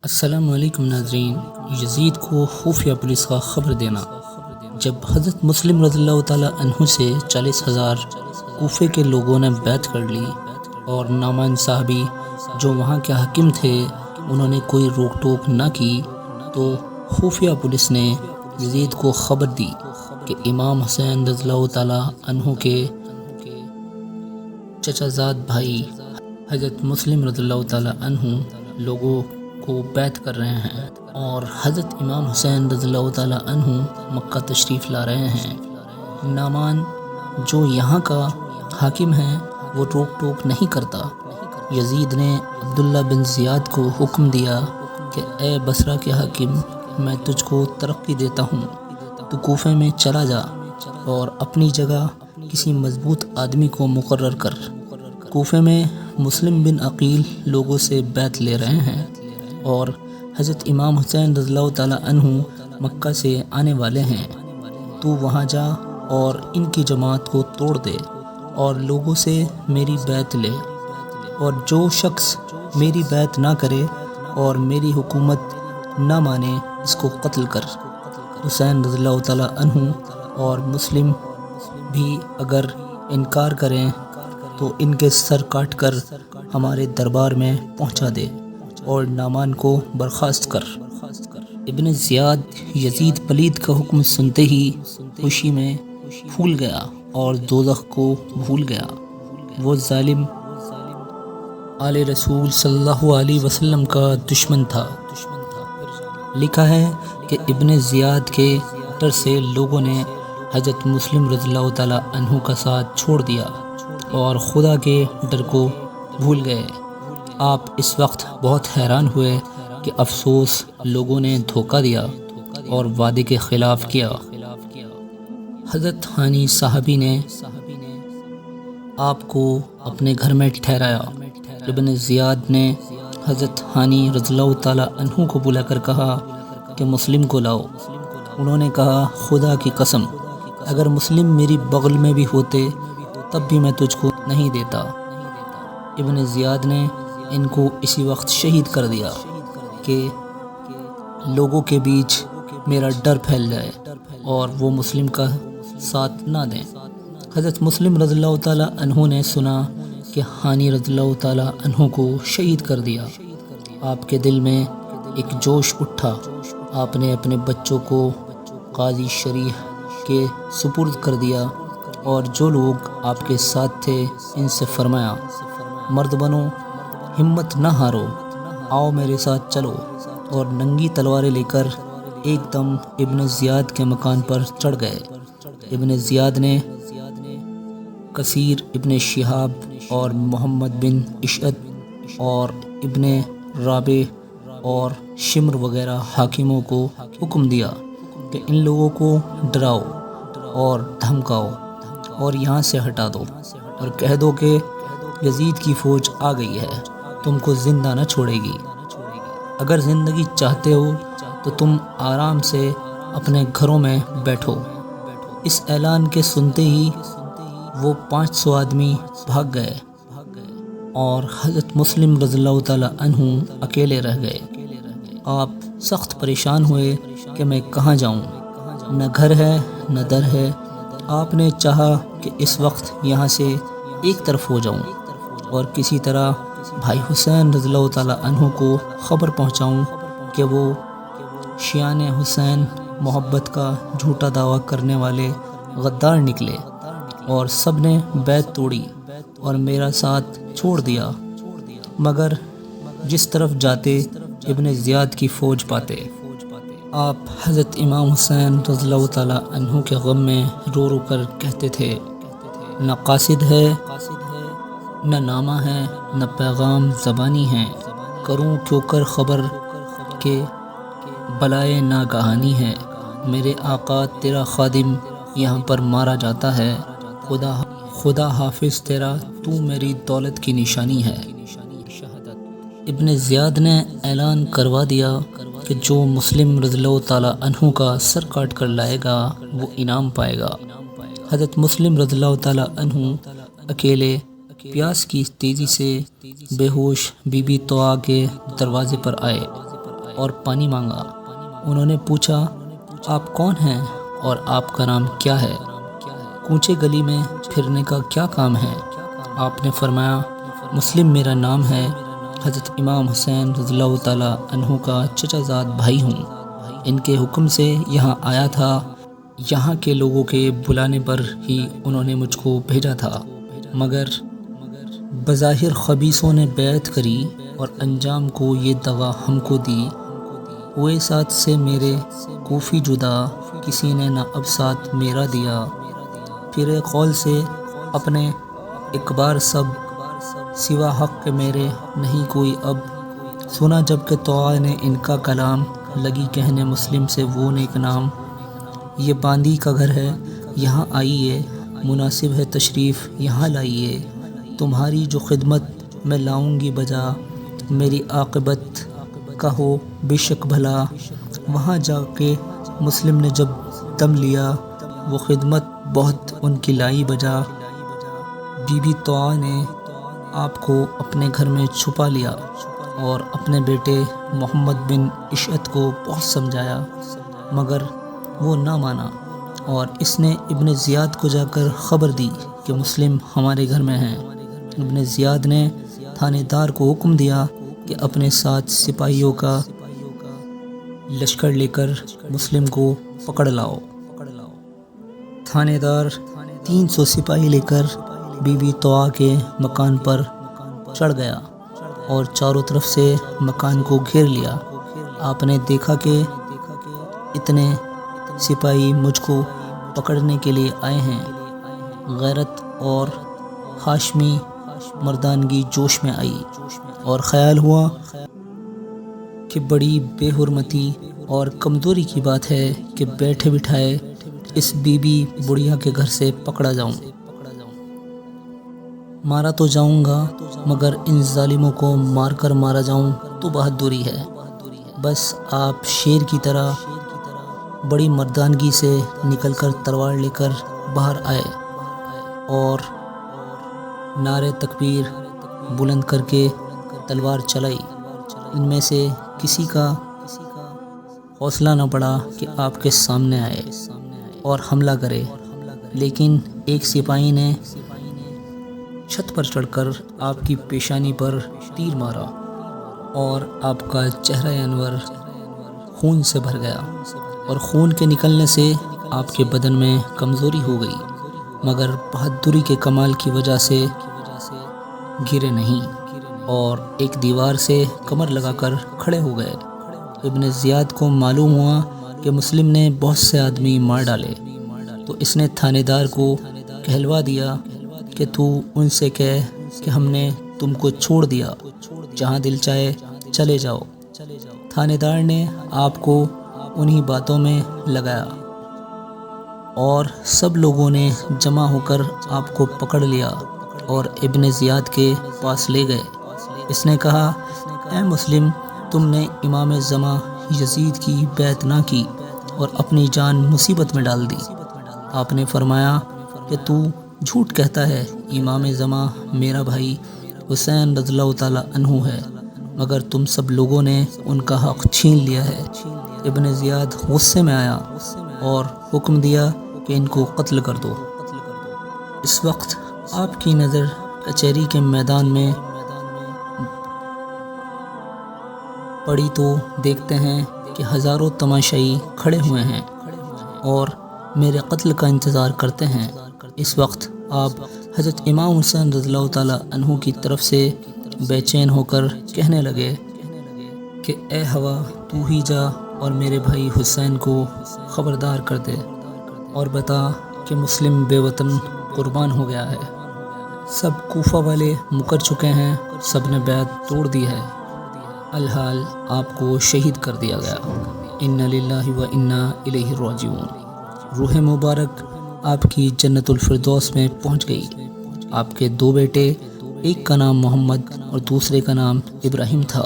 السلام علیکم ناظرین۔ یزید کو خفیہ پولیس کا خبر دینا۔ جب حضرت مسلم رضی اللہ تعالیٰ عنہ سے 40,000 کوفے کے لوگوں نے بیعت کر لی اور نعمان صحابی جو وہاں کے حاکم تھے انہوں نے کوئی روک ٹوک نہ کی، تو خفیہ پولیس نے یزید کو خبر دی کہ امام حسین رضی اللہ تعالیٰ عنہ کے چچا زاد بھائی حضرت مسلم رضی اللہ تعالیٰ عنہ لوگوں کو بیعت کر رہے ہیں اور حضرت امام حسین رضی اللہ تعالیٰ عنہ مکہ تشریف لا رہے ہیں۔ نعمان جو یہاں کا حاکم ہے وہ روک ٹوک نہیں کرتا۔ یزید نے عبداللہ بن زیاد کو حکم دیا کہ اے بصرہ کے حاکم، میں تجھ کو ترقی دیتا ہوں، تو کوفے میں چلا جا اور اپنی جگہ کسی مضبوط آدمی کو مقرر کر۔ کوفے میں مسلم بن عقیل لوگوں سے بیعت لے رہے ہیں اور حضرت امام حسین رضی اللہ تعالیٰ عنہ مکہ سے آنے والے ہیں، تو وہاں جا اور ان کی جماعت کو توڑ دے اور لوگوں سے میری بیعت لے، اور جو شخص میری بیعت نہ کرے اور میری حکومت نہ مانے اس کو قتل کر۔ حسین رضی اللہ تعالیٰ عنہ اور مسلم بھی اگر انکار کریں تو ان کے سر کاٹ کر ہمارے دربار میں پہنچا دے اور نعمان کو برخاست کر۔ ابن زیاد یزید پلید کا حکم سنتے ہی خوشی میں پھول گیا اور دوزخ کو بھول گیا۔ وہ ظالم آل رسول صلی اللہ علیہ وسلم کا دشمن تھا۔ لکھا ہے کہ ابن زیاد کے ڈر سے لوگوں نے حضرت مسلم رضی اللہ تعالیٰ عنہ کا ساتھ چھوڑ دیا اور خدا کے ڈر کو بھول گئے۔ آپ اس وقت بہت حیران ہوئے کہ افسوس لوگوں نے دھوکہ دیا اور وعدے کے خلاف کیا۔ حضرت ہانی صحابی نے آپ کو اپنے گھر میں ٹھہرایا۔ ابن زیاد نے حضرت ہانی رضی اللہ تعالیٰ عنہ کو بلا کر کہا کہ مسلم کو لاؤ۔ انہوں نے کہا خدا کی قسم اگر مسلم میری بغل میں بھی ہوتے تب بھی میں تجھ کو نہیں دیتا۔ ابن زیاد نے ان کو اسی وقت شہید کر دیا کہ لوگوں کے بیچ میرا ڈر پھیل جائے اور وہ مسلم کا ساتھ نہ دیں۔ حضرت مسلم رضی اللہ تعالیٰ عنہ نے سنا کہ ہانی رضی اللہ تعالیٰ عنہ کو شہید کر دیا۔ آپ کے دل میں ایک جوش اٹھا۔ آپ نے اپنے بچوں کو قاضی شریح کے سپرد کر دیا اور جو لوگ آپ کے ساتھ تھے ان سے فرمایا مرد بنو، ہمت نہ ہارو، آؤ میرے ساتھ چلو، اور ننگی تلواریں لے کر ایک دم ابن زیاد کے مکان پر چڑھ گئے۔ ابن زیاد نے کثیر ابن شہاب اور محمد بن اشعت اور ابن رابع اور شمر وغیرہ حاکموں کو حکم دیا کہ ان لوگوں کو ڈراؤ اور دھمکاؤ اور یہاں سے ہٹا دو اور کہہ دو کہ یزید کی فوج آ گئی ہے، تم کو زندہ نہ چھوڑے گی۔ اگر زندگی چاہتے ہو تو تم آرام سے اپنے گھروں میں بیٹھو۔ اس اعلان کے سنتے ہی وہ 500 آدمی بھاگ گئے اور حضرت مسلم رضی اللہ تعالیٰ عنہ اکیلے رہ گئے۔ آپ سخت پریشان ہوئے کہ میں کہاں جاؤں، نہ گھر ہے نہ در ہے۔ آپ نے چاہا کہ اس وقت یہاں سے ایک طرف ہو جاؤں اور کسی طرح بھائی حسین رضی اللہ تعالیٰ عنہ کو خبر پہنچاؤں کہ وہ شیعان حسین محبت کا جھوٹا دعویٰ کرنے والے غدار نکلے اور سب نے بیعت توڑی اور میرا ساتھ چھوڑ دیا، مگر جس طرف جاتے ابن زیاد کی فوج پاتے۔ آپ حضرت امام حسین رضی اللہ تعالیٰ عنہ کے غم میں رو رو کر کہتے تھے نہ قاصد ہے نہ نامہ ہے نہ پیغام زبانی ہے، کروں کیوں کر خبر کہ بلائے ناگہانی ہے۔ میرے آقا تیرا خادم یہاں پر مارا جاتا ہے، خدا حافظ تیرا تو میری دولت کی نشانی ہے۔ ابن زیاد نے اعلان کروا دیا کہ جو مسلم رضی اللہ تعالیٰ عنہ کا سر کاٹ کر لائے گا وہ انعام پائے گا۔ حضرت مسلم رضی اللہ تعالیٰ عنہ اکیلے پیاس کی تیزی سے بے ہوش بی بی طویٰ کے دروازے پر آئے اور پانی مانگا۔ انہوں نے پوچھا آپ کون ہیں اور آپ کا نام کیا ہے؟ کوچے گلی میں پھرنے کا کیا کام ہے؟ آپ نے فرمایا مسلم میرا نام ہے، حضرت امام حسین رضی اللہ تعالیٰ عنہ کا چچا زاد بھائی ہوں، ان کے حکم سے یہاں آیا تھا، یہاں کے لوگوں کے بلانے پر ہی انہوں نے مجھ کو بھیجا تھا، مگر بظاہر خبیثوں نے بیعت کری اور انجام کو یہ دغا ہم کو دی۔ ہوئے ساتھ سے میرے کوفی جدا، کسی نے نہ اب ساتھ میرا دیا، پھر قول سے اپنے اکبار سب، سوا حق کے میرے نہیں کوئی اب۔ سنا جب کہ طغا نے ان کا کلام، لگی کہنے مسلم سے وہ نیک نام۔ یہ باندی کا گھر ہے یہاں آئیے، مناسب ہے تشریف یہاں لائیے، تمہاری جو خدمت میں لاؤں گی بجا، میری عاقبت کا ہو بے شک بھلا۔ وہاں جا کے مسلم نے جب دم لیا، وہ خدمت بہت ان کی لائی بجا۔ بی بی طغا نے آپ کو اپنے گھر میں چھپا لیا اور اپنے بیٹے محمد بن اشعت کو بہت سمجھایا، مگر وہ نہ مانا، اور اس نے ابن زیاد کو جا کر خبر دی کہ مسلم ہمارے گھر میں ہیں۔ ابن زیاد نے تھانے دار کو حکم دیا کہ اپنے ساتھ سپاہیوں کا لشکر لے کر مسلم کو پکڑ لاؤ۔ تھانے دار 300 سپاہی لے کر بی بی طغا کے مکان پر چڑھ گیا اور چاروں طرف سے مکان کو گھیر لیا۔ آپ نے دیکھا کہ اتنے سپاہی مجھ کو پکڑنے کے لیے آئے ہیں۔ غیرت اور ہاشمی مردانگی جوش میں آئی اور خیال ہوا کہ بڑی بے حرمتی اور کمزوری کی بات ہے کہ بیٹھے بٹھائے اس بی بی بڑھیا کے گھر سے پکڑا جاؤں۔ مارا تو جاؤں گا، مگر ان ظالموں کو مار کر مارا جاؤں تو بہادری ہے۔ بس آپ شیر کی طرح بڑی مردانگی سے نکل کر تلوار لے کر باہر آئے اور نعرے تکبیر بلند کر کے تلوار چلائی۔ ان میں سے کسی کا حوصلہ نہ پڑا کہ آپ کے سامنے آئے اور حملہ کرے، لیکن ایک سپاہی نے چھت پر چڑھ کر آپ کی پیشانی پر تیر مارا اور آپ کا چہرہ انور خون سے بھر گیا، اور خون کے نکلنے سے آپ کے بدن میں کمزوری ہو گئی، مگر بہادری کے کمال کی وجہ سے گرے نہیں اور ایک دیوار سے کمر لگا کر کھڑے ہو گئے۔ ابن زیاد کو معلوم ہوا کہ مسلم نے بہت سے آدمی مار ڈالے، تو اس نے تھانے دار کو کہلوا دیا کہ تو ان سے کہہ کہ ہم نے تم کو چھوڑ دیا، جہاں دل چاہے چلے جاؤ۔ تھانے دار نے آپ کو انہی باتوں میں لگایا اور سب لوگوں نے جمع ہو کر آپ کو پکڑ لیا اور ابن زیاد کے پاس لے گئے۔ اس نے کہا اے مسلم، تم نے امام زماں یزید کی بیعت نہ کی اور اپنی جان مصیبت میں ڈال دی۔ آپ نے فرمایا کہ تو جھوٹ کہتا ہے، امام زماں میرا بھائی حسین رضی اللہ تعالیٰ عنہ ہے، مگر تم سب لوگوں نے ان کا حق چھین لیا ہے۔ ابن زیاد غصے میں آیا اور حکم دیا کہ ان کو قتل کر دو۔ اس وقت آپ کی نظر کچہری کے میدان میں پڑی تو دیکھتے ہیں کہ ہزاروں تماشائی کھڑے ہوئے ہیں اور میرے قتل کا انتظار کرتے ہیں۔ اس وقت آپ حضرت امام حسین رضی اللہ تعالیٰ عنہ کی طرف سے بے چین ہو کر کہنے لگے کہ اے ہوا، تو ہی جا اور میرے بھائی حسین کو خبردار کر دے اور بتا کہ مسلم بے وطن قربان ہو گیا ہے۔ سب کوفہ والے مکر چکے ہیں، سب نے بیعت توڑ دی ہے، الحال آپ کو شہید کر دیا گیا۔ انا للہ و انا الیہ راجعون۔ روح مبارک آپ کی جنت الفردوس میں پہنچ گئی۔ آپ کے 2 بیٹے، ایک کا نام محمد اور دوسرے کا نام ابراہیم تھا۔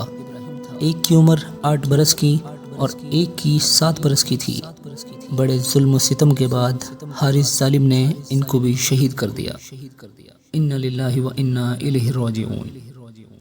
ایک کی عمر 8 برس کی اور ایک کی 7 برس کی تھی۔ بڑے ظلم و ستم کے بعد حارث ظالم نے ان کو بھی شہید کر دیا۔ انا للہ و انا الیہ راجعون۔